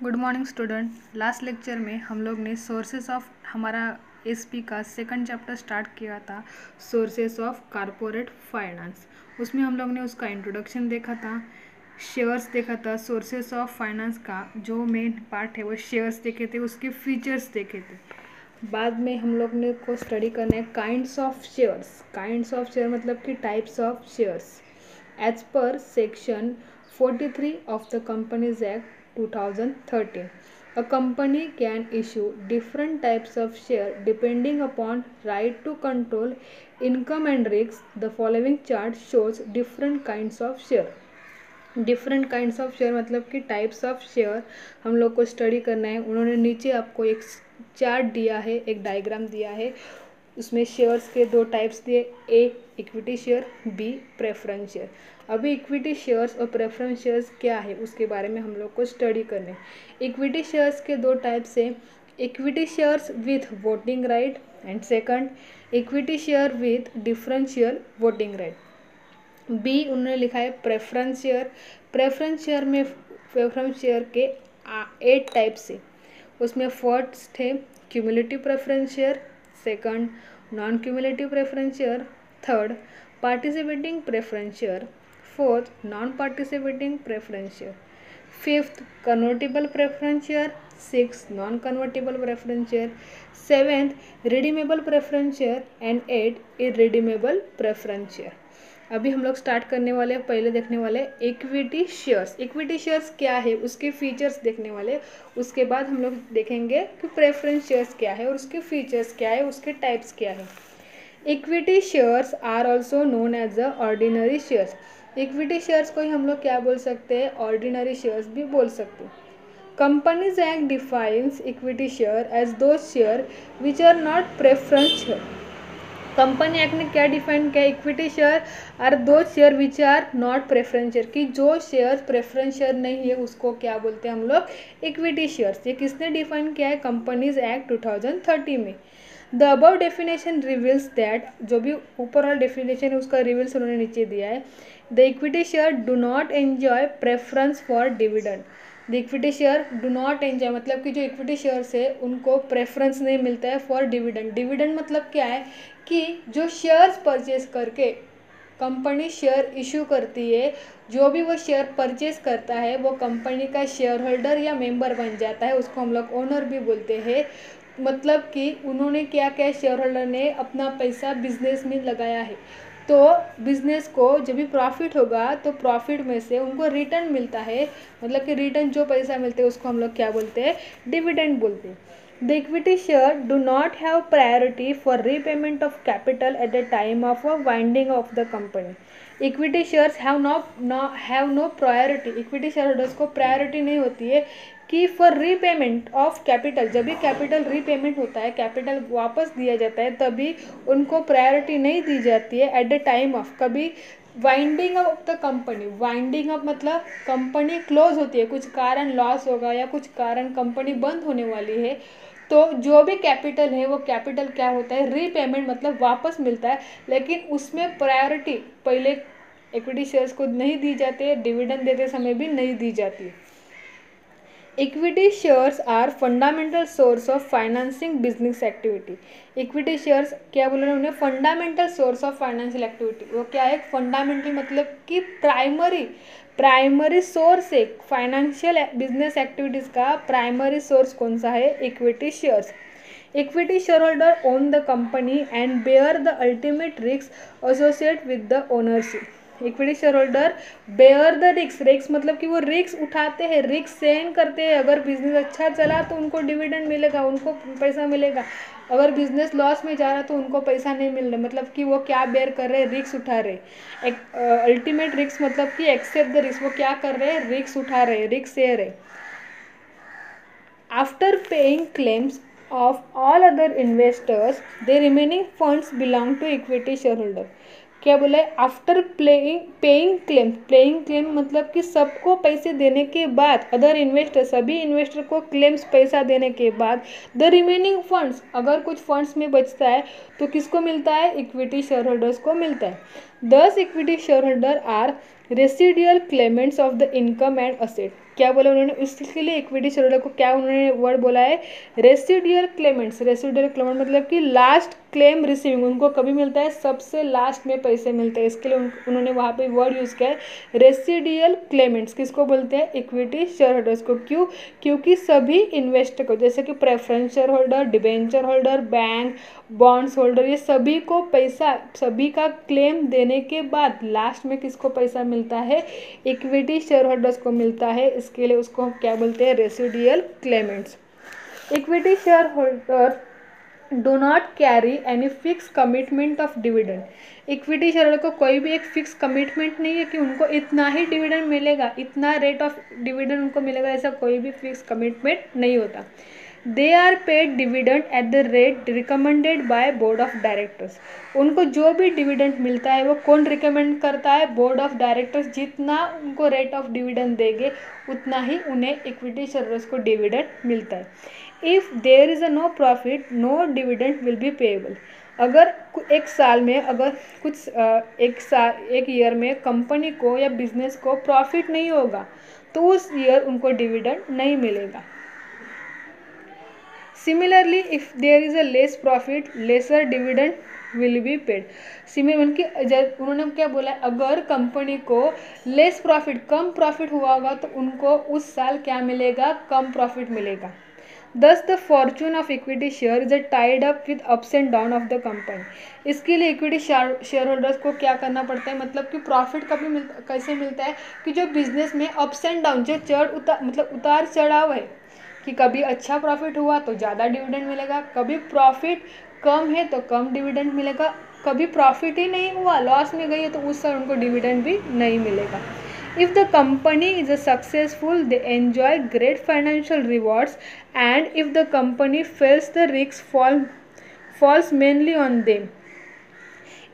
Good morning student. Last lecture में हम लोग ने सोर्सेस ऑफ हमारा एसपी का सेकंड चैप्टर स्टार्ट किया था, सोर्सेस ऑफ कॉरपोरेट फाइनेंस। उसमें हम लोग ने उसका इंट्रोडक्शन देखा था, शेयर्स देखा था, सोर्सेस ऑफ फाइनेंस का जो मेन पार्ट है वो शेयर्स देखे थे, उसके फीचर्स देखे थे। बाद में हम लोग ने को स्टडी करना है kinds of shares. Kinds of share मतलब कि types of shares as per section 43 of the Companies Act 2013. A company can issue different types of share depending upon right to control income and risks. The following chart shows different kinds of share. Different kinds of share मतलब कि types of share हम लोग को study करना है। उन्होंने नीचे आपको एक चार्ट दिया है, एक डायग्राम दिया है, उसमें शेयर्स के दो टाइप्स दिए, A equity share, B preference share. अभी इक्विटी शेयर्स और प्रेफरेंस शेयर्स क्या है उसके बारे में हम लोग को स्टडी करने। इक्विटी शेयर्स के दो टाइप्स है, equity shares with voting right and second equity share with differential voting right. B उन्होंने लिखा है प्रेफरेंस शेयर। प्रेफरेंस शेयर के 8 टाइप्स है। उसमें फर्स्ट है cumulative preference share, second non cumulative preference share, third participating preference share, fourth non participating preference share, fifth convertible preference share, six non convertible preference share, seventh redeemable preference share and eight irredeemable preference share. अभी हम लोग start करने वाले हैं, पहले देखने वाले equity shares. Equity shares क्या है उसके फीचर्स देखने वाले, उसके बाद हम लोग देखेंगे कि प्रेफरेंस शेयर्स क्या है और उसके फीचर्स क्या है, उसके टाइप्स क्या है। Equity shares are also known as a ordinary shares. Equity shares को ही हम लोग क्या बोल सकते हैं, ऑर्डिनरी शेयर्स भी बोल सकते हैं। Companies act defines equity share as the share which are not preference share. Company act ने क्या डिफाइन किया, equity share are the share which are not preference share, कि जो शेयर प्रेफरेंस शेयर नहीं है उसको क्या बोलते हैं हम लोग, इक्विटी शेयर्स। ये किसने डिफाइन किया है, कंपनीज एक्ट 2030 में। The above definition reveals that, जो भी ऊपर वाला डेफिनेशन है उसका रिवील्स उन्होंने नीचे दिया है। The equity share do not enjoy preference for dividend. The equity share do not enjoy मतलब कि जो इक्विटी शेयर्स है उनको प्रेफरेंस नहीं मिलता है फॉर डिविडेंड। डिविडेंड मतलब क्या है कि जो शेयर्स परचेज करके कंपनी शेयर इशू करती है, जो भी वो शेयर परचेज करता है वो कंपनी का शेयर होल्डर या मेंबर बन जाता है, उसको हम लोग ओनर भी बोलते हैं। मतलब कि उन्होंने क्या क्या शेयर होल्डर ने अपना पैसा बिजनेस में लगाया है, तो बिजनेस को जब भी प्रॉफिट होगा तो प्रॉफिट में से उनको रिटर्न मिलता है, मतलब कि रिटर्न जो पैसा मिलते हैं उसको हम लोग क्या बोलते हैं, डिविडेंड बोलते हैं। The equity share do not have priority for repayment of capital at the time of a winding of the company. Equity shares have no priority. Equity shareholders को priority नहीं होती है कि for repayment of capital, जब भी capital repayment होता है, capital वापस दिया जाता है, तभी उनको प्रायोरिटी नहीं दी जाती है एट द टाइम ऑफ कभी winding up of the company. Winding up मतलब कंपनी क्लोज होती है, कुछ कारण लॉस होगा या कुछ कारण कंपनी बंद होने वाली है, तो जो भी कैपिटल है वो कैपिटल क्या होता है, रीपेमेंट मतलब वापस मिलता है, लेकिन उसमें प्रायोरिटी पहले इक्विटी शेयर्स को नहीं दी जाती है, डिविडेंड देते समय भी नहीं दी जाती है। Equity shares are fundamental source of financing business activity. Equity shares क्या बोल रहे हैं उन्हें, fundamental source of financial activity. वो क्या है, फंडामेंटल मतलब कि प्राइमरी सोर्स है फाइनेंशियल बिजनेस एक्टिविटीज़ का। प्राइमरी सोर्स कौन सा है, equity shares. Equity share holder own the company and bear the ultimate risk associate with the ownership. Equity share holder bear the risk मतलब कि वो रिस्क उठाते हैं, रिस्क सहन करते हैं। अगर बिजनेस अच्छा चला तो उनको डिविडेंड मिलेगा, उनको पैसा मिलेगा। अगर बिजनेस लॉस में जा रहा तो उनको पैसा नहीं मिल रहा, मतलब कि वो क्या बेयर कर रहे हैं, रिस्क उठा रहे। अल्टीमेट रिस्क मतलब कि एक्सेप्ट द रिस्क, वो क्या कर रहे हैं, रिस्क उठा रहे हैं, रिस्क शेयर है। After paying claims of all other investors the remaining funds belong to equity share holder. क्या बोला है, आफ्टर पेइंग क्लेम मतलब कि सबको पैसे देने के बाद, अदर इन्वेस्टर सभी इन्वेस्टर को क्लेम्स पैसा देने के बाद, द रिमेनिंग फंड्स अगर कुछ फंड्स में बचता है तो किसको मिलता है, इक्विटी शेयर होल्डर्स को मिलता है। Thus equity share holder are residual claimants of the income and asset. क्या बोला उन्होंने, इसके लिए इक्विटी शेयर होल्डर को क्या उन्होंने वर्ड बोला है, रेसिडुअल क्लेमेंट्स। रेसिडुअल क्लेमेंट मतलब कि लास्ट क्लेम रिसीविंग, उनको कभी मिलता है, सबसे लास्ट में पैसे मिलते हैं, इसके लिए उन्होंने वहाँ पे वर्ड यूज़ किया है रेसिडुअल क्लेमेंट्स। किसको बोलते हैं, इक्विटी शेयर होल्डर्स को। क्यों, क्योंकि सभी इन्वेस्टर को, जैसे कि preference share holder, debenture holder, bank, bonds holder, ये सभी को पैसा, सभी का क्लेम देने के बाद लास्ट में किसको पैसा मिलता है, इक्विटी शेयर होल्डर्स को मिलता है। इसके लिए उसको हम क्या बोलते हैं, residual Clements. Equity share holder do not carry any fix commitment of dividend. Equity share holder को कोई भी एक फिक्स कमिटमेंट नहीं है कि उनको इतना ही डिविडेंड मिलेगा, इतना रेट ऑफ डिविडेंड उनको मिलेगा, ऐसा कोई भी फिक्स कमिटमेंट नहीं होता। They are paid dividend at the rate recommended by board of directors. उनको जो भी डिविडेंड मिलता है वो कौन रिकमेंड करता है, बोर्ड ऑफ डायरेक्टर्स। जितना उनको रेट ऑफ डिविडेंड देंगे उतना ही उन्हें इक्विटी शेयरर्स को डिविडेंड मिलता है। If there is a no profit no dividend will be payable. अगर एक साल में, अगर कुछ एक ईयर में कंपनी को या बिजनेस को प्रॉफिट नहीं होगा तो उस ईयर उनको डिविडेंड नहीं मिलेगा। Similarly if there is a less profit lesser dividend will be paid. उनकी उन्होंने क्या बोला है, अगर कंपनी को लेस प्रॉफिट, कम प्रॉफिट हुआ होगा तो उनको उस साल क्या मिलेगा, कम प्रॉफिट मिलेगा। Thus the fortune of equity share is tied up with ups and down of the company. इसके लिए इक्विटी शेयर होल्डर्स को क्या करना पड़ता है, मतलब कि प्रॉफिट कभी कैसे मिलता है कि जो बिजनेस में अप्स एंड डाउन, जो उतार चढ़ाव है, कि कभी अच्छा प्रॉफिट हुआ तो ज़्यादा डिविडेंड मिलेगा, कभी प्रॉफिट कम है तो कम डिविडेंड मिलेगा, कभी प्रॉफिट ही नहीं हुआ, लॉस में गई है तो उस साल उनको डिविडेंड भी नहीं मिलेगा। If the company is successful, they enjoy great financial rewards, and if the company fails, the risk falls mainly on them.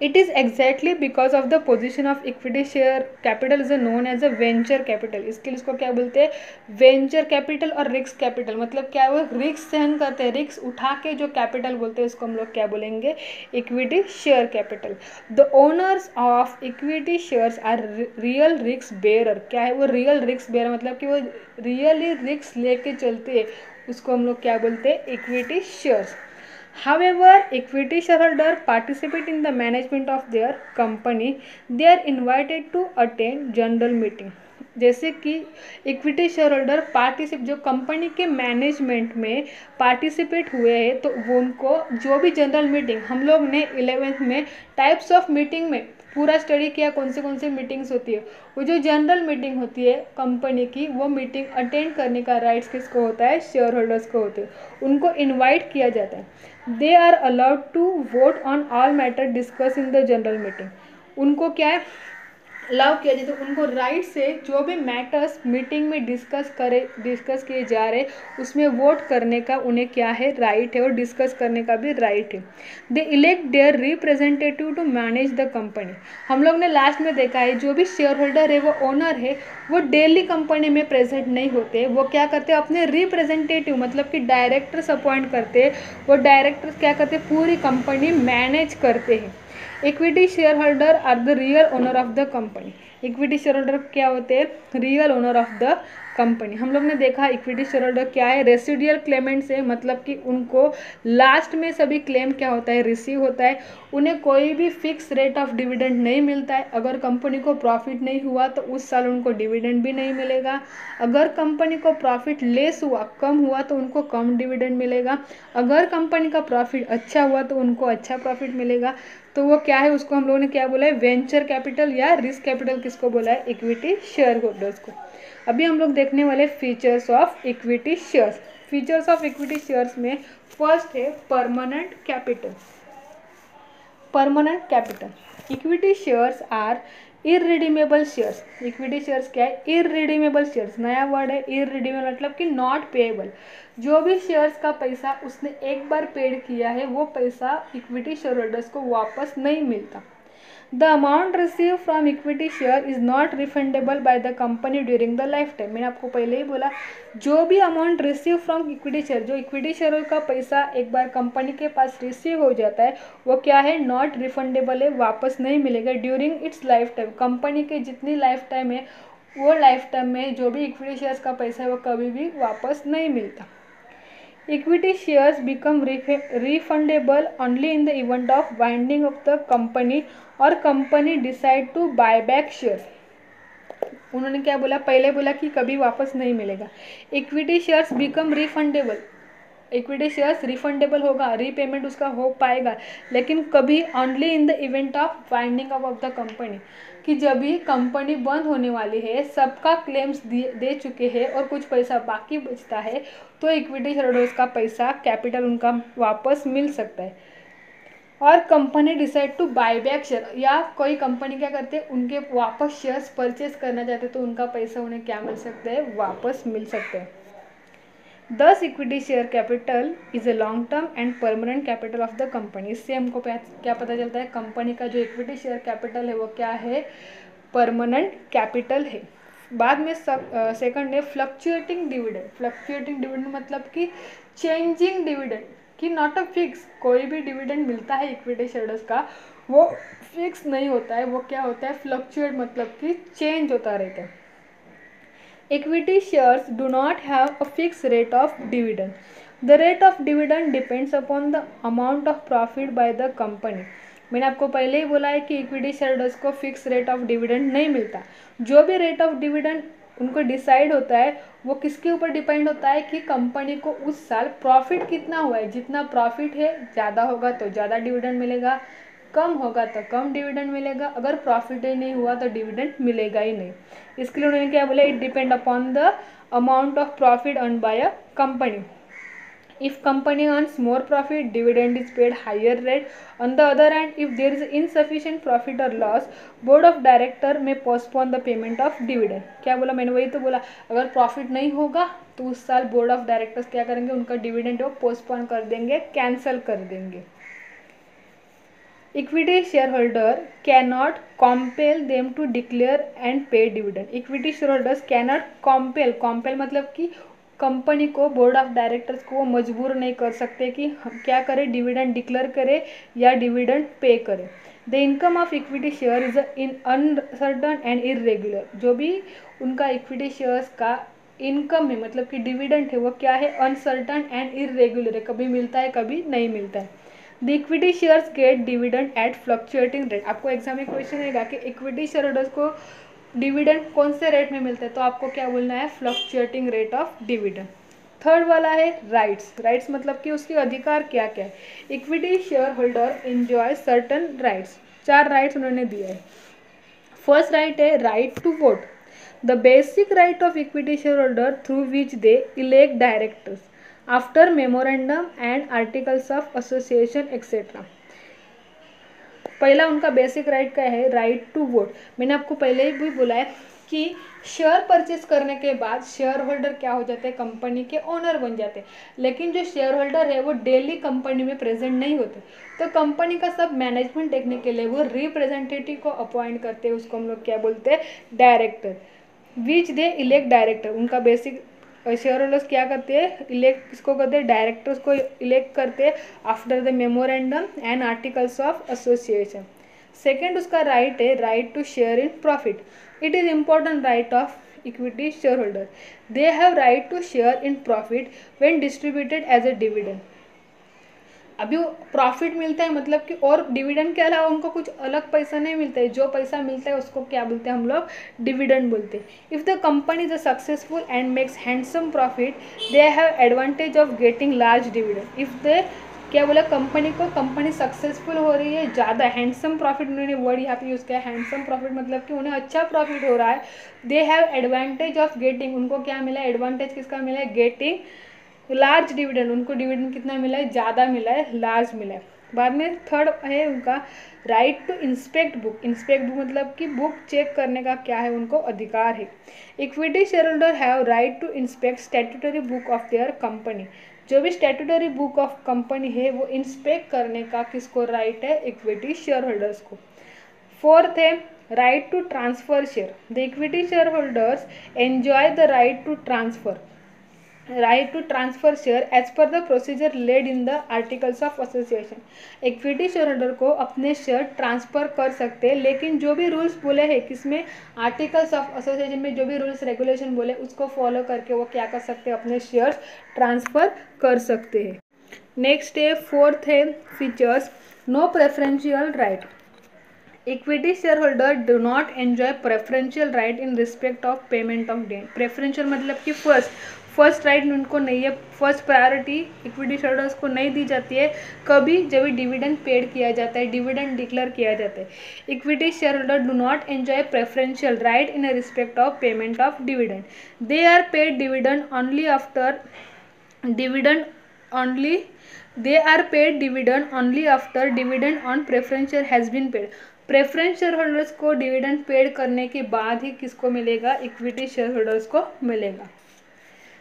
It is exactly because of the position of equity share capital is known as a venture capital. इसके लिए इसको क्या बोलते हैं, venture capital और risk capital. मतलब क्या, वो रिस्क सहन करते हैं, रिस्क उठा के जो कैपिटल बोलते हैं उसको हम लोग क्या बोलेंगे, equity share capital. The owners of equity shares are real risk bear. क्या है वो, रियल रिस्क बेयर, मतलब कि वो रियली रिस्क लेके चलते हैं, उसको हम लोग क्या बोलते हैं, equity shares. However, equity shareholders participate in the management of their company. They are invited to attend general meeting. जैसे कि इक्विटी शेयर होल्डर जो कंपनी के मैनेजमेंट में पार्टिसिपेट हुए हैं तो वो उनको जो भी जनरल मीटिंग, हम लोग ने 11th में टाइप्स ऑफ मीटिंग में पूरा स्टडी किया कौन से मीटिंग्स होती है, वो जो जनरल मीटिंग होती है कंपनी की, वो मीटिंग अटेंड करने का राइट्स किसको होता है, शेयर होल्डर्स को होते हैं, उनको इन्वाइट किया जाता है। They are allowed to vote on all matter discuss in the general meeting. उनको क्या है, अलाउ किया जाए, तो उनको राइट से जो भी मैटर्स मीटिंग में डिस्कस किए जा रहे उसमें वोट करने का उन्हें क्या है, राइट है, और डिस्कस करने का भी राइट है। They elect their representative to manage the company. हम लोग ने लास्ट में देखा है जो भी शेयर होल्डर है, वो ओनर है, वो डेली कंपनी में प्रेजेंट नहीं होते, वो क्या करते हैं, अपने रिप्रेजेंटेटिव मतलब कि डायरेक्टर्स अपॉइंट करते हैं, वो डायरेक्टर्स क्या करते हैं, पूरी कंपनी मैनेज करते हैं। Equity share holder are the real owner of the company. Equity share holder क्या होते हैं, real owner of the company. हम लोग ने देखा इक्विटी शेयर होल्डर क्या है, रेसिडुअल क्लेमेंट से, मतलब कि उनको लास्ट में सभी क्लेम क्या होता है, रिसीव होता है। उन्हें कोई भी फिक्स रेट ऑफ डिविडेंड नहीं मिलता है। अगर कंपनी को प्रॉफिट नहीं हुआ तो उस साल उनको डिविडेंड भी नहीं मिलेगा। अगर कंपनी को प्रॉफिट लेस हुआ, कम हुआ, तो उनको कम डिविडेंड मिलेगा। अगर कंपनी का प्रॉफिट अच्छा हुआ तो उनको अच्छा प्रॉफिट मिलेगा। तो वो क्या है, उसको हम लोगों ने क्या बोला है, वेंचर कैपिटल या रिस्क कैपिटल किसको बोला है, इक्विटी शेयर होल्डर्स को। अभी हम लोग देखने वाले features of equity shares. Features of equity shares में फर्स्ट है permanent capital. Permanent capital, equity shares are irredeemable shares. Equity shares क्या है, इररिडीमेबल शेयर्स, नया वर्ड है इररिडीमेबल, मतलब कि नॉट पेएबल। जो भी शेयर्स का पैसा उसने एक बार पेड किया है वो पैसा इक्विटी शेयर होल्डर्स को वापस नहीं मिलता। The amount receive from equity share is not refundable by the company during the life time. मैंने आपको पहले ही बोला, जो भी amount receive from equity share, जो इक्विटी शेयर का पैसा एक बार कंपनी के पास रिसीव हो जाता है वो क्या है, नॉट रिफंडेबल है, वापस नहीं मिलेगा during its life time. Company के जितनी लाइफ टाइम है वो लाइफ टाइम में जो भी इक्विटी शेयर्स का पैसा है वो कभी भी वापस नहीं मिलता। Equity shares become refundable only in the event of winding of the company or company decide to buy back shares। उन्होंने क्या बोला, पहले बोला कि कभी वापस नहीं मिलेगा। Equity shares become refundable, equity shares refundable होगा, रीपेमेंट उसका हो पाएगा, लेकिन कभी only in the event of winding up of the company, कि जब भी कंपनी बंद होने वाली है, सबका क्लेम्स दे चुके हैं और कुछ पैसा बाकी बचता है, तो इक्विटी शेयरहोल्डर्स का पैसा, कैपिटल उनका वापस मिल सकता है। और company decide to buy back share, या कोई कंपनी क्या करते हैं, उनके वापस शेयर्स परचेज करना चाहते हैं तो उनका पैसा उन्हें क्या मिल सकता है, वापस मिल सकता है। Thus equity share capital is a long term and permanent capital of the company. इससे हमको क्या पता चलता है, कंपनी का जो इक्विटी शेयर कैपिटल है वो क्या है, परमानेंट कैपिटल है। बाद में सेकंड है फ्लक्चुएटिंग डिविडेंड। फ्लक्चुएटिंग डिविडेंड मतलब कि चेंजिंग डिविडेंड, कि नॉट अ फिक्स, कोई भी डिविडेंड मिलता है इक्विटी शेयर्स का वो फिक्स नहीं होता है, वो क्या होता है, फ्लक्चुएट, मतलब कि चेंज होता रहता है। Equity shares do not have a fixed rate of dividend. The rate of dividend depends upon the amount of profit by the company. मैंने आपको पहले ही बोला है कि इक्विटी शेयरहोल्डर्स को फिक्स रेट ऑफ डिविडेंड नहीं मिलता। जो भी रेट ऑफ डिविडेंड उनको डिसाइड होता है वो किसके ऊपर डिपेंड होता है, कि कंपनी को उस साल प्रॉफिट कितना हुआ है। जितना प्रॉफिट है, ज़्यादा होगा तो ज़्यादा डिविडेंड मिलेगा, कम होगा तो कम डिविडेंड मिलेगा, अगर प्रॉफिट ही नहीं हुआ तो डिविडेंड मिलेगा ही नहीं। इसके लिए उन्होंने क्या बोला, it depend upon the amount of profit earn by a company. If company earns more profit, dividend is paid higher rate. On the other hand, if there is insufficient profit or loss, board of director may postpone the payment of dividend। क्या बोला मैंने, वही तो बोला, अगर profit नहीं होगा तो उस साल बोर्ड ऑफ डायरेक्टर्स क्या करेंगे, उनका डिविडेंड वो पोस्टपोन कर देंगे, कैंसिल कर देंगे। Equity shareholder cannot compel them to declare and pay dividend। Equity shareholders cannot compel मतलब कि कंपनी को, बोर्ड ऑफ डायरेक्टर्स को वो मजबूर नहीं कर सकते कि क्या करें, डिविडेंड डिक्लेयर करे या डिविडेंड पे करे। The income of equity share is in uncertain and irregular. जो भी उनका इक्विटी शेयर्स का इनकम है, मतलब कि डिविडेंड है, वो क्या है, अनसर्टन एंड इरेगुलर है, कभी मिलता है कभी नहीं मिलता है। The equity shares get dividend at fluctuating rate. आपको एग्जाम में क्वेश्चन रहेगा कि इक्विटी शेयर होल्डर्स को डिविडेंड कौन से रेट में मिलता है, तो आपको क्या बोलना है, fluctuating rate of dividend. Third वाला है राइट्स। राइट्स मतलब कि उसके अधिकार क्या क्या है। Equity share holder enjoy certain rights. 4 rights उन्होंने दिए है। फर्स्ट राइट है right to vote, the basic right of equity share holder through which they elect directors after memorandum and articles of association etcetera. पहला उनका basic right क्या है, right to vote. मैंने आपको पहले ही भी बोला है कि शेयर परचेस करने के बाद शेयर होल्डर क्या हो जाते हैं, कंपनी के ओनर बन जाते हैं, लेकिन जो शेयर होल्डर है वो डेली कंपनी में प्रेजेंट नहीं होते, तो कंपनी का सब मैनेजमेंट देखने के लिए वो रिप्रेजेंटेटिव को अपॉइंट करते हैं, उसको हम लोग क्या बोलते हैं, director. Which they elect director. उनका बेसिक शेयर होल्डर्स क्या करते हैं, इलेक्ट किसको करते हैं, डायरेक्टर्स को इलेक्ट करते हैं after the memorandum and articles of association. Second उसका राइट है right to share in profit. It is important right of equity share holder. They have right to share in profit when distributed as a dividend. अभी वो profit मिलता है, मतलब कि और dividend के अलावा उनको कुछ अलग पैसा नहीं मिलता है, जो पैसा मिलता है उसको क्या बोलते हैं हम लोग, डिविडेंड बोलते हैं। If the company is successful and makes handsome profit, they have advantage of getting large dividend. If they क्या बोला, कंपनी सक्सेसफुल हो रही है, ज़्यादा हैंडसम प्रॉफिट, उन्होंने वर्ड यहाँ पे यूज़ किया है हैंडसम प्रॉफिट, मतलब कि उन्हें अच्छा प्रॉफिट हो रहा है। They have advantage of getting, उनको क्या मिला है, एडवांटेज किसका मिला है, गेटिंग लार्ज डिविडेंड। उनको डिविडेंड कितना मिला है, ज़्यादा मिला है, लार्ज मिला है। बाद में थर्ड है उनका right to inspect book. Inspect book मतलब कि बुक चेक करने का क्या है, उनको अधिकार है। Equity share holder have right to inspect statutory book of their company. जो भी स्टैट्यूटरी बुक ऑफ कंपनी है वो इंस्पेक्ट करने का किसको राइट है, इक्विटी शेयर होल्डर्स को। फोर्थ है right to transfer share. The equity share holders enjoy the right to transfer. Right to transfer share as per the procedure laid in the articles of association. Equity share holder को अपने share transfer कर सकते हैं, लेकिन जो भी rules बोले हैं किसमें, आर्टिकल्स ऑफ एसोसिएशन में जो भी रूल्स रेगुलेशन बोले उसको फॉलो करके वो क्या कर सकते हैं, अपने शेयर्स ट्रांसफर कर सकते हैं। नेक्स्ट है फोर्थ है features, no preferential right. Equity share holder do not enjoy preferential right in respect of payment of dividend. Preferential मतलब कि फर्स्ट राइट उनको नहीं है, first priority equity share holders को नहीं दी जाती है कभी, जब भी डिविडेंड पेड किया जाता है, डिविडेंड डिक्लेयर किया जाता है। Equity share holder do not enjoy preferential right in respect of payment of dividend. They are paid dividend only after dividend only they are paid dividend only after dividend on preference share has been paid। Preference share holders को dividend paid करने के बाद ही किसको मिलेगा, equity share holders को मिलेगा।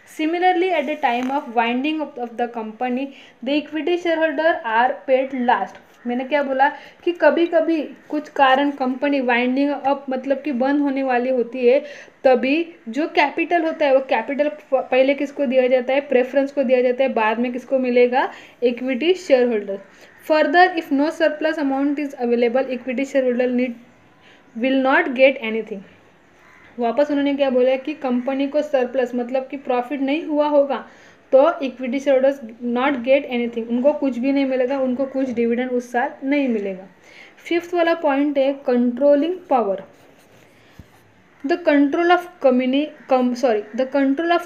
Similarly, at the time of winding up of the company, the equity shareholder are paid last। मैंने क्या बोला कि कभी कभी कुछ कारण कंपनी वाइंडिंग अप मतलब कि बंद होने वाली होती है, तभी जो कैपिटल होता है वो कैपिटल पहले किसको दिया जाता है, प्रेफरेंस को दिया जाता है, बाद में किसको मिलेगा, equity share holder. Further if no surplus amount is available, equity share holder will not get anything. वापस उन्होंने क्या बोला कि कंपनी को सरप्लस मतलब कि प्रॉफिट नहीं हुआ होगा तो equity share holders not get anything, उनको कुछ भी नहीं मिलेगा, उनको कुछ डिविडेंड उस साल नहीं मिलेगा। फिफ्थ वाला पॉइंट है controlling power. The control of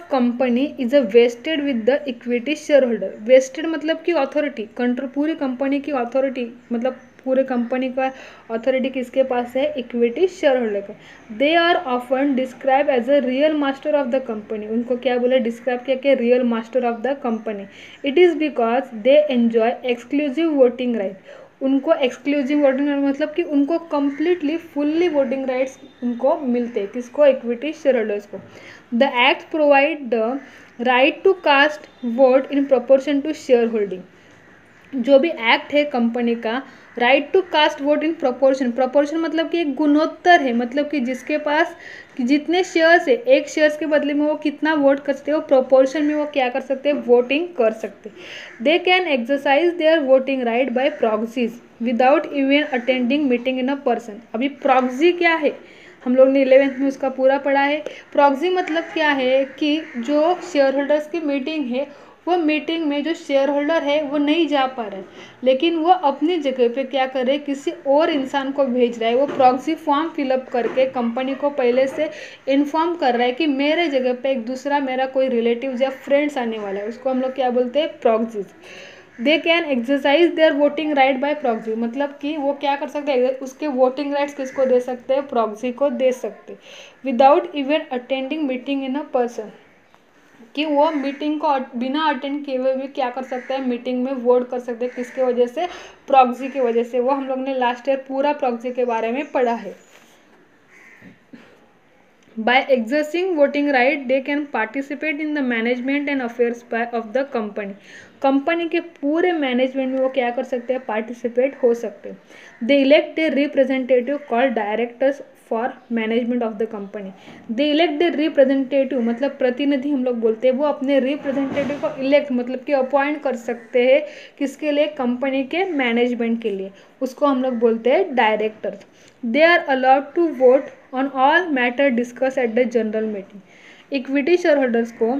company is a vested with the equity share holder. Vested मतलब कि अथॉरिटी, कंट्रोल पूरी कंपनी की अथॉरिटी मतलब पूरे कंपनी का अथॉरिटी किसके पास है, इक्विटी शेयर होल्डर का। They are often describe as a real master of the company. उनको क्या बोले, डिस्क्राइब किया कि real master of the company. It is because they enjoy exclusive voting right. उनको एक्सक्लूसिव वोटिंग राइट मतलब कि उनको कंप्लीटली फुल्ली वोटिंग राइट्स उनको मिलते हैं, किसको, इक्विटी शेयर होल्डर्स को। The act provide the right to cast vote in proportion to share holding. जो भी एक्ट है कंपनी का, right to cast vote in proportion, proportion मतलब कि एक गुणोत्तर है, मतलब कि जिसके पास जितने शेयर्स है, एक शेयर्स के बदले में वो कितना वोट कर सकते हैं, वो प्रोपोर्शन में वो क्या कर सकते हैं, वोटिंग कर सकते हैं। They can exercise their voting right by proxies without even attending meeting in a person. अभी प्रॉक्सी क्या है, हम लोग ने 11th में उसका पूरा पढ़ा है। प्रॉक्सी मतलब क्या है कि जो शेयर होल्डर्स की मीटिंग है, वो मीटिंग में जो शेयर होल्डर है वो नहीं जा पा रहा है, लेकिन वो अपनी जगह पे क्या कर रहे हैं, किसी और इंसान को भेज रहा है। वो प्रॉक्सी फॉर्म फिलअप करके कंपनी को पहले से इन्फॉर्म कर रहा है कि मेरे जगह पे एक दूसरा मेरा कोई रिलेटिव या फ्रेंड्स आने वाला है, उसको हम लोग क्या बोलते हैं, proxies. They can exercise their voting right by proxy, मतलब कि वो क्या कर सकते हैं, उसके वोटिंग राइट्स किसको दे सकते हैं, प्रॉक्सी को दे सकते हैं। Without even attending meeting in a person, कि वो मीटिंग को बिना अटेंड किए हुए भी क्या कर सकते हैं, मीटिंग में वोट कर सकते हैं, किसके वजह से, प्रॉक्सी की वजह से। वो हम लोग ने लास्ट ईयर पूरा प्रॉक्सी के बारे में पढ़ा है। By exercising voting right, they can participate in the management and affairs of the company। Company के पूरे मैनेजमेंट में वो क्या कर सकते हैं, पार्टिसिपेट हो सकते हैं। They elect a representative called directors for management of the company. They elect the representative मतलब प्रतिनिधि हम लोग बोलते हैं, वो अपने रिप्रेजेंटेटिव को इलेक्ट मतलब कि अपॉइंट कर सकते हैं, किसके लिए, कंपनी के मैनेजमेंट के लिए, उसको हम लोग बोलते हैं directors. They are allowed to vote on all matter discuss at the general meeting. Equity share holders को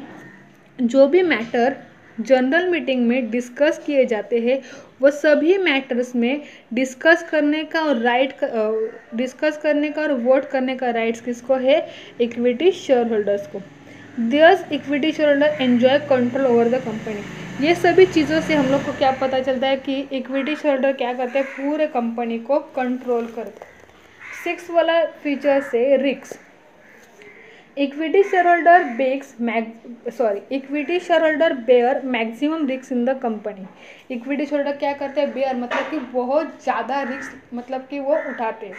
जो भी मैटर जनरल मीटिंग में डिस्कस किए जाते हैं, वो सभी मैटर्स में डिस्कस करने का और डिस्कस करने का और वोट करने का राइट्स किसको है, इक्विटी शेयर होल्डर्स को। This equity share holder enjoy control over the company. ये सभी चीज़ों से हम लोग को क्या पता चलता है कि इक्विटी शेयर होल्डर क्या करते हैं, पूरे कंपनी को कंट्रोल करते हैं। 6 वाला फीचर से risk. Equity share holder bear maximum risk in the company. Equity share holder क्या करते हैं, बेयर मतलब कि बहुत ज़्यादा रिस्क मतलब कि वो उठाते हैं।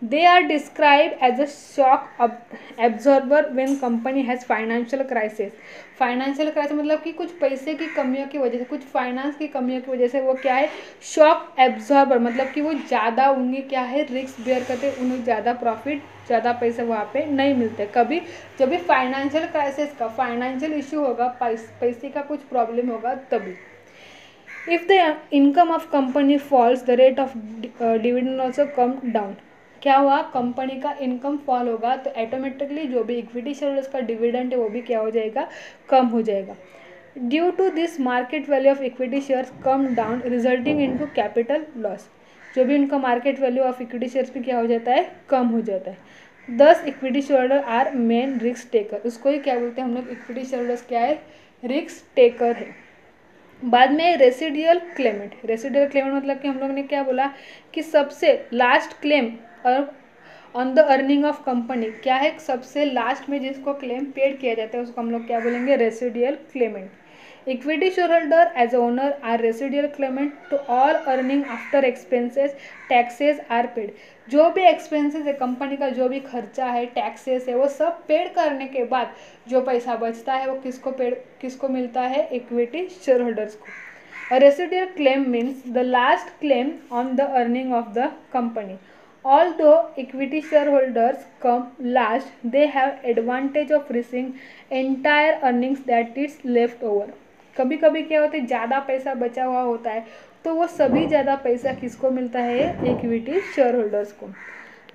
They are describe as a shock absorber when company has financial crisis. Financial crisis मतलब कि कुछ पैसे की कमियों की वजह से, कुछ फाइनेंस की कमियों की वजह से वो क्या है, शॉक एब्जॉर्बर मतलब कि वो ज़्यादा उन्हें क्या है रिस्क बेयर करते, उन्हें ज़्यादा प्रॉफिट, ज़्यादा पैसे वहाँ पे नहीं मिलते। कभी जब भी फाइनेंशियल क्राइसिस का फाइनेंशियल इशू होगा, पैसे का कुछ प्रॉब्लम होगा तभी। If the income of company falls the rate of dividend also come down. क्या हुआ, कंपनी का इनकम फॉल होगा तो ऑटोमेटिकली जो भी इक्विटी शेयर्स का डिविडेंड है वो भी क्या हो जाएगा, कम हो जाएगा। Due to this market value of equity shares come down resulting into capital loss. जो भी उनका market value of equity shares भी क्या हो जाता है, कम हो जाता है। 10 equity shareholder are main risk taker. उसको ही क्या बोलते हैं हम लोग, इक्विटी शेयरहोल्डर्स क्या है, रिस्क टेकर है। बाद में रेसिडियल क्लेमेंट। रेसिडियल क्लेमेंट मतलब कि हम लोग ने क्या बोला कि सबसे लास्ट क्लेम और on the earning of company क्या है, सबसे लास्ट में जिसको क्लेम पेड किया जाता है उसको हम लोग क्या बोलेंगे, residual claimant. Equity shareholder as owner are residual claimant to all earning after expenses taxes are paid. जो भी एक्सपेंसेस है कंपनी का, जो भी खर्चा है, टैक्सेस है, वो सब पेड करने के बाद जो पैसा बचता है वो किसको मिलता है, इक्विटी शेयरहोल्डर्स को। Residual claim means the last claim on the earning of the company. Although equity shareholders come last, they have advantage of receiving entire earnings that is left over. कभी कभी क्या होता है, ज़्यादा पैसा बचा हुआ होता है तो वो सभी ज़्यादा पैसा किसको मिलता है, इक्विटी शेयर होल्डर्स को।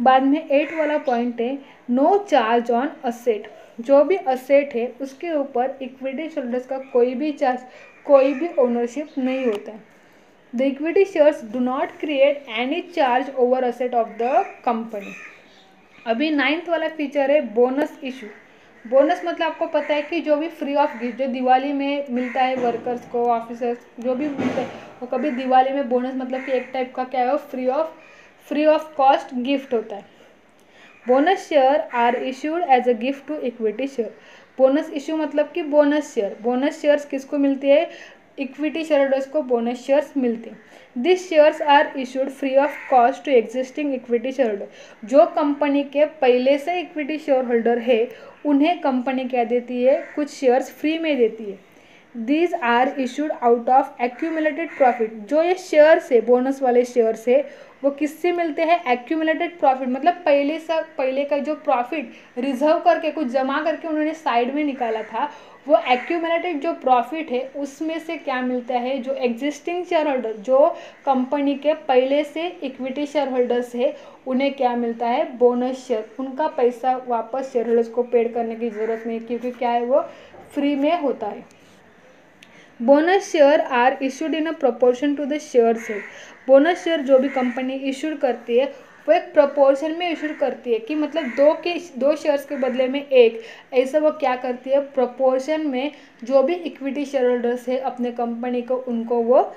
बाद में 8 वाला पॉइंट है, नो चार्ज ऑन असेट। जो भी असेट है उसके ऊपर इक्विटी शेयर होल्डर्स का कोई भी चार्ज, कोई भी ओनरशिप नहीं होता है। The equity shares do not create any charge over asset of the company. अभी 9th वाला फीचर है बोनस इशू। बोनस मतलब आपको पता है कि जो भी फ्री ऑफ गिफ्ट जो दिवाली में मिलता है वर्कर्स को, ऑफिसर्स जो भी मिलता है, वो कभी दिवाली में बोनस मतलब कि एक टाइप का क्या है, फ्री ऑफ कॉस्ट गिफ्ट होता है। Bonus share are issued as a gift to equity share. Bonus issue मतलब कि बोनस शेयर्स किसको मिलती है, इक्विटी शेयरहोल्डर्स को बोनस शेयर्स मिलते हैं। This shares are issued free of cost to existing equity shareholder. जो कंपनी के पहले से इक्विटी शेयर होल्डर है उन्हें कंपनी क्या देती है, कुछ शेयर्स फ्री में देती है। These are issued out of accumulated profit. जो ये शेयर्स है, बोनस वाले शेयर्स है, वो किससे मिलते हैं, एक्यूमुलेटेड प्रॉफिट मतलब पहले का जो प्रॉफिट रिजर्व करके कुछ जमा करके उन्होंने साइड में निकाला था, वो एक्यूमुलेटेड जो प्रॉफिट है उसमें से क्या मिलता है, जो एग्जिस्टिंग शेयर होल्डर, जो कंपनी के पहले से इक्विटी शेयर होल्डर्स है उन्हें क्या मिलता है, बोनस शेयर। उनका पैसा वापस शेयर होल्डर्स को पेड करने की ज़रूरत नहीं, क्योंकि क्या है, वो फ्री में होता है। Bonus share are issued in a proportion to the shares है। बोनस शेयर जो भी कंपनी इशूड करती है वो एक प्रोपोर्शन में इशू करती है कि मतलब दो शेयर्स के बदले में एक, ऐसा वो क्या करती है, प्रोपोर्शन में जो भी इक्विटी शेयर होल्डर्स है अपने कंपनी को उनको वो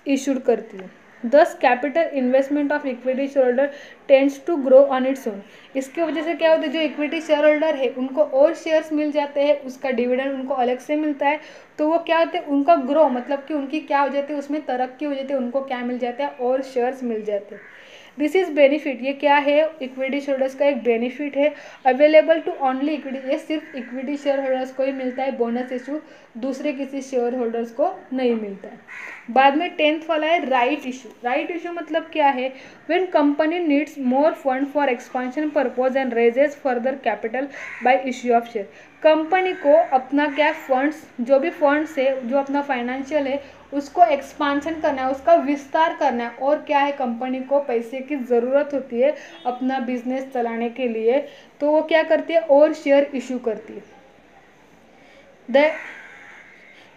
इशू करती है। Thus capital investment of equity share holder tends to grow on its own. इसकी वजह से क्या होता है, जो इक्विटी शेयर होल्डर है उनको और शेयर्स मिल जाते हैं, उसका डिविडेंड उनको अलग से मिलता है, तो वो क्या होते हैं, उनका ग्रो मतलब कि उनकी क्या हो जाती है, उसमें तरक्की हो जाती है, उनको क्या मिल जाता है, और शेयर्स मिल जाते हैं। दिस इज बेनिफिट, ये क्या है, इक्विटी शेयर होल्डर्स का एक बेनिफिट है, अवेलेबल टू ओनली इक्विटी। ये सिर्फ इक्विटी शेयर होल्डर्स को ही मिलता है बोनस इशू, दूसरे किसी शेयर होल्डर्स को नहीं मिलता है। बाद में 10th वाला है राइट इशू। राइट इशू मतलब क्या है, when company needs more fund for expansion purpose and raises further capital by issue of share. Company को अपना क्या फंड्स, जो भी फंड्स है, जो अपना फाइनेंशियल है उसको एक्सपांशन करना है, उसका विस्तार करना है, और क्या है, कंपनी को पैसे की ज़रूरत होती है अपना बिजनेस चलाने के लिए, तो वो क्या करती है, और शेयर इशू करती है।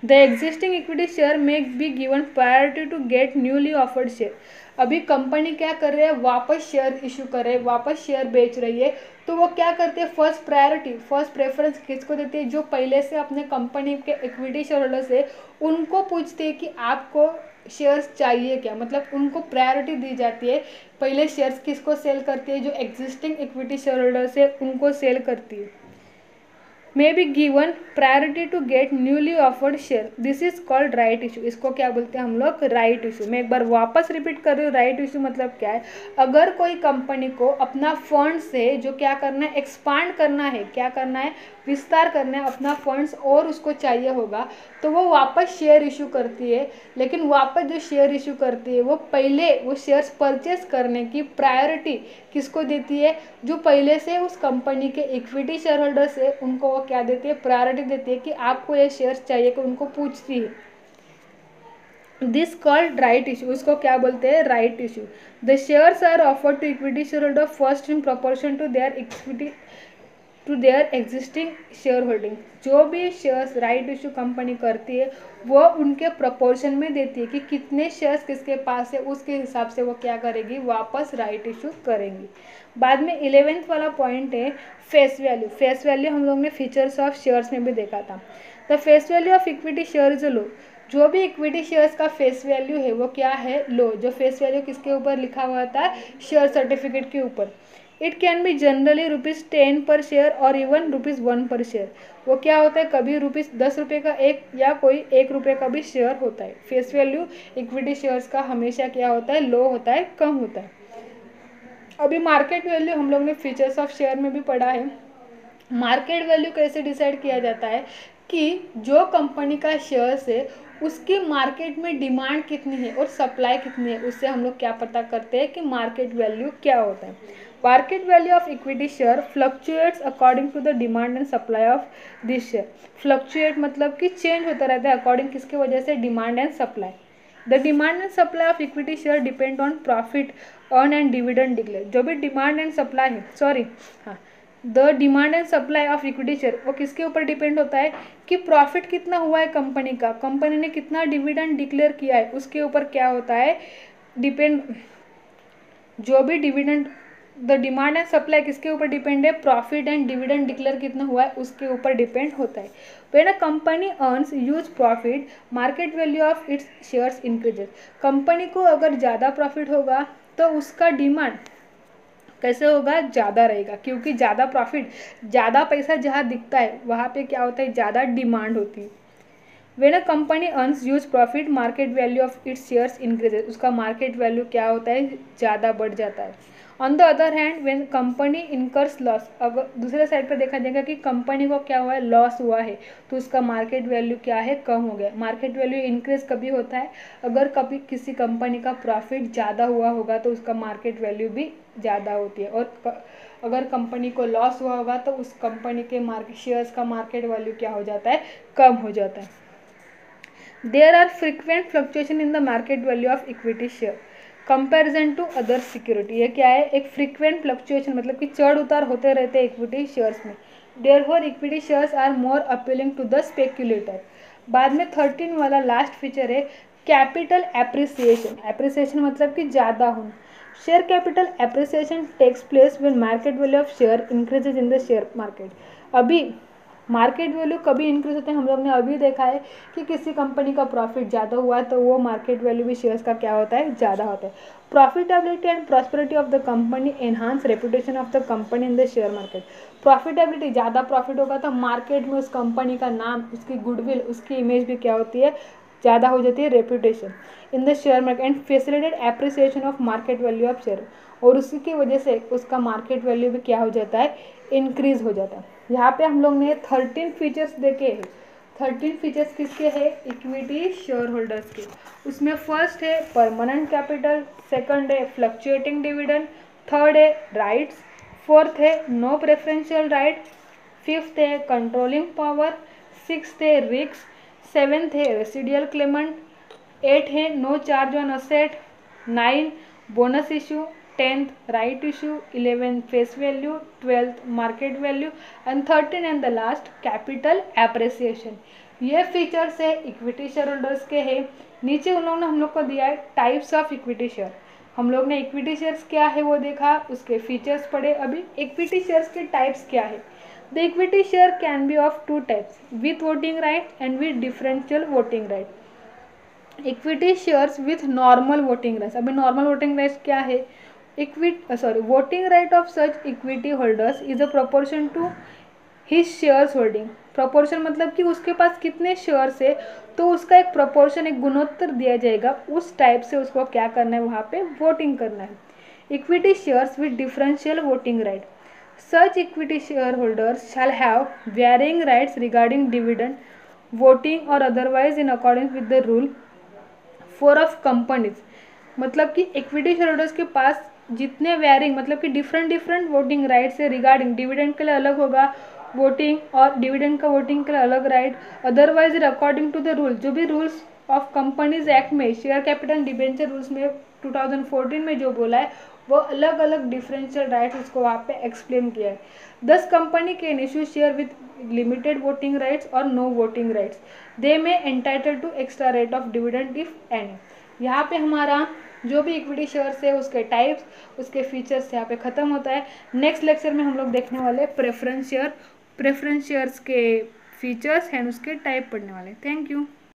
The existing equity share may be given priority to get newly offered share. अभी कंपनी क्या कर रही है, वापस शेयर इशू कर रहे, वापस शेयर बेच रही है, तो वो क्या करते हैं, फर्स्ट प्रायोरिटी, फर्स्ट प्रेफरेंस किसको देती है, जो पहले से अपने कंपनी के इक्विटी शेयर होल्डर्स है उनको पूछते हैं कि आपको शेयर्स चाहिए क्या, मतलब उनको प्रायोरिटी दी जाती है। पहले शेयर्स किसको सेल करती है, जो एग्जिस्टिंग इक्विटी शेयर होल्डर्स है उनको सेल करती है। May be given priority to get newly offered share, this is called right issue. इसको क्या बोलते हैं हम लोग? Right issue. मैं एक बार वापस रिपीट कर रही हूँ, राइट इशू मतलब क्या है? अगर कोई कंपनी को अपना फंड से जो क्या करना है, एक्सपांड करना है, क्या करना है, विस्तार करना है अपना फंड्स, और उसको चाहिए होगा तो वो वापस शेयर इशू करती है। लेकिन वापस जो शेयर इशू करती है वो पहले वो शेयर्स परचेस करने की प्रायोरिटी किसको देती है? जो पहले से उस कंपनी के इक्विटी शेयर होल्डर्स है उनको वो क्या देती है? प्रायोरिटी देती है कि आपको ये शेयर्स चाहिए, कि उनको पूछती है। This called right issue. इसको क्या बोलते हैं? Right issue. The shares are offered to equity share holder first in proportion to their equity to their existing share holding. जो भी शेयर्स राइट इशू कंपनी करती है वो उनके प्रोपोर्शन में देती है कि कितने शेयर्स किसके पास है, उसके हिसाब से वो क्या करेगी? वापस राइट इशू करेंगी। बाद में 11th वाला पॉइंट है फेस वैल्यू। फेस वैल्यू हम लोग ने फीचर्स ऑफ शेयर्स में भी देखा था। The face value of equity share is low. जो भी इक्विटी शेयर्स का फेस वैल्यू है वो क्या है? लो। जो फेस वैल्यू किसके ऊपर लिखा हुआ था? शेयर सर्टिफिकेट के ऊपर। इट कैन बी जनरली ₹10 पर शेयर और इवन ₹1 पर शेयर। वो क्या होता है? कभी ₹10 का एक या कोई ₹1 का भी शेयर होता है। फेस वैल्यू इक्विटी शेयर्स का हमेशा क्या होता है? लो होता है, कम होता है। अभी मार्केट वैल्यू हम लोग ने फीचर्स ऑफ शेयर में भी पढ़ा है। मार्केट वैल्यू कैसे डिसाइड किया जाता है? कि जो कंपनी का शेयर्स है उसकी मार्केट में डिमांड कितनी है और सप्लाई कितनी है, उससे हम लोग क्या पता करते हैं कि मार्केट वैल्यू क्या होता है। Market value of equity share fluctuates according to the demand and supply of this share. Fluctuate मतलब कि चेंज होता रहता है अकॉर्डिंग किसके वजह से? Demand and supply. The demand and supply of equity share depend on profit earn and dividend declare. जो भी डिमांड एंड सप्लाई है, the demand and supply of equity share वो किसके ऊपर डिपेंड होता है? कि प्रॉफिट कितना हुआ है कंपनी का, कंपनी ने कितना डिविडेंड डिक्लेयर किया है, उसके ऊपर क्या होता है? डिपेंड। जो भी dividend, the demand and supply किसके ऊपर डिपेंड है? प्रॉफिट एंड डिविडेंड डिक्लेयर कितना हुआ है उसके ऊपर डिपेंड होता है। When a company earns huge profit market value of its shares increases. Company को अगर ज़्यादा प्रॉफिट होगा तो उसका डिमांड कैसे होगा? ज़्यादा रहेगा, क्योंकि ज़्यादा प्रॉफिट, ज़्यादा पैसा जहाँ दिखता है वहाँ पे क्या होता है? ज़्यादा डिमांड होती है। When a company earns huge profit market value of its shares increases. उसका मार्केट वैल्यू क्या होता है? ज़्यादा बढ़ जाता है। On the other hand when company incurs loss, अगर दूसरे साइड पर देखा जाएगा कि कंपनी को क्या हुआ है? लॉस हुआ है, तो उसका मार्केट वैल्यू क्या है? कम हो गया। मार्केट वैल्यू इंक्रीज कभी होता है? अगर कभी किसी कंपनी का प्रॉफिट ज़्यादा हुआ होगा तो उसका मार्केट वैल्यू भी ज़्यादा होती है, और अगर कंपनी को लॉस हुआ होगा तो उस कंपनी के मार्केट शेयर्स का मार्केट वैल्यू क्या हो जाता है? कम हो जाता है। There are frequent fluctuation in the market value of equity share comparison to other security. ये क्या है? एक फ्रिक्वेंट फ्लक्चुएशन मतलब कि चढ़ उतार होते रहते हैं इक्विटी शेयर्स में। Therefore equity shares are more appealing to the speculator. बाद में 13 वाला लास्ट फीचर है कैपिटल एप्रिसिएशन। एप्रिसिएशन मतलब कि ज़्यादा होना। Share capital appreciation takes place when market value of share increases in the share market. अभी मार्केट वैल्यू कभी इंक्रीज होते हैं? हम लोग ने अभी देखा है कि किसी कंपनी का प्रॉफिट ज़्यादा हुआ है तो वो मार्केट वैल्यू भी शेयर्स का क्या होता है? ज़्यादा होता है। Profitability and prosperity of the company enhance reputation of the company in the share market. Profitability, ज़्यादा प्रॉफिट होगा तो मार्केट में उस कंपनी का नाम, उसकी गुडविल, उसकी इमेज भी क्या होती है? ज़्यादा हो जाती है, reputation in the share market and facilitated appreciation of market value of share. और उसी की वजह से उसका मार्केट वैल्यू भी क्या हो जाता है? इंक्रीज हो जाता है। यहाँ पे हम लोग ने 13 फीचर्स देखे हैं। 13 फीचर्स किसके हैं? इक्विटी शेयर होल्डर्स के। उसमें फर्स्ट है परमानेंट कैपिटल, सेकंड है फ्लक्चुएटिंग डिविडेंड, थर्ड है राइट्स, फोर्थ है नो प्रेफरेंशियल राइट, फिफ्थ है कंट्रोलिंग पावर, सिक्स्थ है रिस्क, सेवेंथ है रेसिडियल क्लेमेंट, 8 है no charge on asset, 9 bonus issue, 10th right issue, 11th face value, 12th market value and 13 and the last capital appreciation. ये features है equity share holders के हैं। नीचे उन लोगों ने हम लोग को दिया है टाइप्स ऑफ इक्विटी शेयर। हम लोग ने इक्विटी शेयर्स क्या है वो देखा, उसके फीचर्स पढ़े। अभी इक्विटी शेयर्स के टाइप्स क्या है? The equity share can be of 2 types, with voting right and with differential voting right. Equity shares with normal voting rights. अभी नॉर्मल वोटिंग राइट्स क्या है? Voting right of such equity holders is a proportion to his shares holding, proportion मतलब कि उसके पास कितने shares है, तो उसका एक प्रोपोर्शन, एक गुणोत्तर दिया जाएगा, उस टाइप से उसको क्या करना है, वहाँ पे वोटिंग करना है। Equity shares with differential voting right, such equity share holders shall have varying rights regarding dividend voting और otherwise in according with the rule 4 of companies, मतलब कि इक्विटी शेयर होल्डर्स के पास जितने वेरिंग मतलब कि डिफरेंट वोटिंग राइट्स है, regarding dividend के लिए अलग होगा वोटिंग और डिविडेंड का वोटिंग के लिए अलग right, otherwise it according to the rule, जो भी रूल्स ऑफ कंपनीज एक्ट में, शेयर कैपिटल डिबेंचर रूल्स में 2014 में जो बोला है, वो अलग अलग डिफरेंशियल राइट्स उसको वहाँ पे एक्सप्लेन किया है। 10 company can issue share with limited voting rights और नो वोटिंग राइट्स, दे में entitle to extra rate of dividend if any. यहाँ पे हमारा जो भी इक्विटी शेयर्स है उसके टाइप्स, उसके फीचर्स यहाँ पे ख़त्म होता है। नेक्स्ट लेक्चर में हम लोग देखने वाले प्रेफरेंस शेयर्स के फीचर्स एंड उसके टाइप पढ़ने वाले। Thank you.